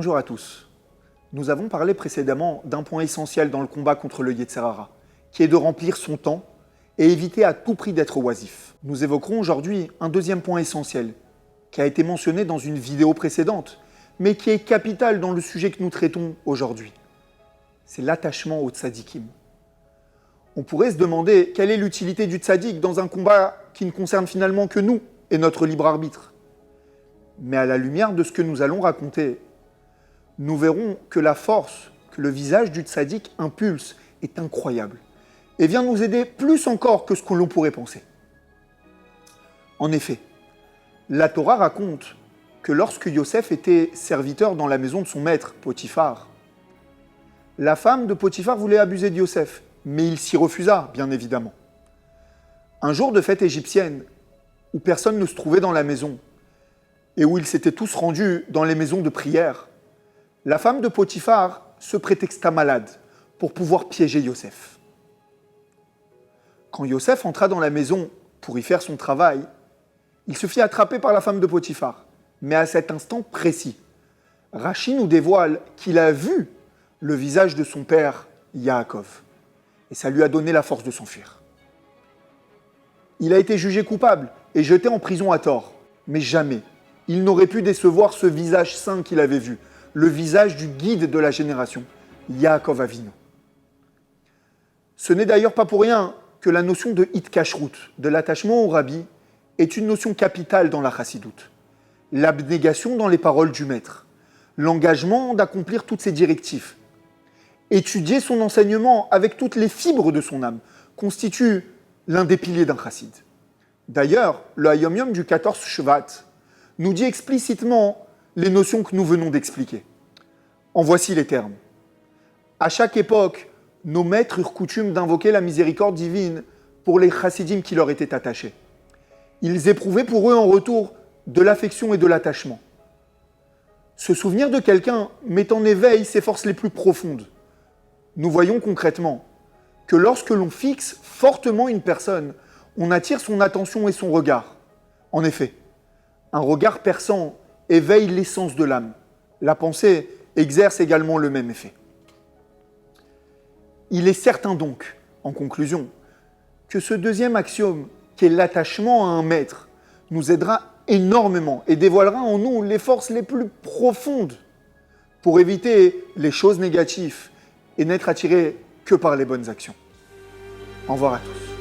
Bonjour à tous. Nous avons parlé précédemment d'un point essentiel dans le combat contre le Yetzer Hara, qui est de remplir son temps et éviter à tout prix d'être oisif. Nous évoquerons aujourd'hui un deuxième point essentiel, qui a été mentionné dans une vidéo précédente, mais qui est capital dans le sujet que nous traitons aujourd'hui. C'est l'attachement au tzadikim. On pourrait se demander quelle est l'utilité du tzadik dans un combat qui ne concerne finalement que nous et notre libre arbitre. Mais à la lumière de ce que nous allons raconter, nous verrons que la force que le visage du tzaddik impulse est incroyable et vient nous aider plus encore que ce que l'on pourrait penser. En effet, la Torah raconte que lorsque Yosef était serviteur dans la maison de son maître, Potiphar, la femme de Potiphar voulait abuser de Yosef, mais il s'y refusa, bien évidemment. Un jour de fête égyptienne, où personne ne se trouvait dans la maison, et où ils s'étaient tous rendus dans les maisons de prière, la femme de Potiphar se prétexta malade pour pouvoir piéger Yosef. Quand Yosef entra dans la maison pour y faire son travail, il se fit attraper par la femme de Potiphar, mais à cet instant précis. Rachi nous dévoile qu'il a vu le visage de son père, Yaakov, et ça lui a donné la force de s'enfuir. Il a été jugé coupable et jeté en prison à tort, mais jamais il n'aurait pu décevoir ce visage saint qu'il avait vu, le visage du guide de la génération, Yaakov Avinu. Ce n'est d'ailleurs pas pour rien que la notion de hitkashrut, de l'attachement au rabbi, est une notion capitale dans la chassidoute. L'abnégation dans les paroles du maître, l'engagement d'accomplir toutes ses directives, étudier son enseignement avec toutes les fibres de son âme, constitue l'un des piliers d'un chassid. D'ailleurs, le Hayom Yom du 14 Shvat nous dit explicitement les notions que nous venons d'expliquer. En voici les termes. À chaque époque, nos maîtres eurent coutume d'invoquer la miséricorde divine pour les chassidim qui leur étaient attachés. Ils éprouvaient pour eux en retour de l'affection et de l'attachement. Se souvenir de quelqu'un met en éveil ses forces les plus profondes. Nous voyons concrètement que lorsque l'on fixe fortement une personne, on attire son attention et son regard. En effet, un regard perçant éveille l'essence de l'âme. La pensée exerce également le même effet. Il est certain donc, en conclusion, que ce deuxième axiome, qui est l'attachement à un maître, nous aidera énormément et dévoilera en nous les forces les plus profondes pour éviter les choses négatives et n'être attirés que par les bonnes actions. Au revoir à tous.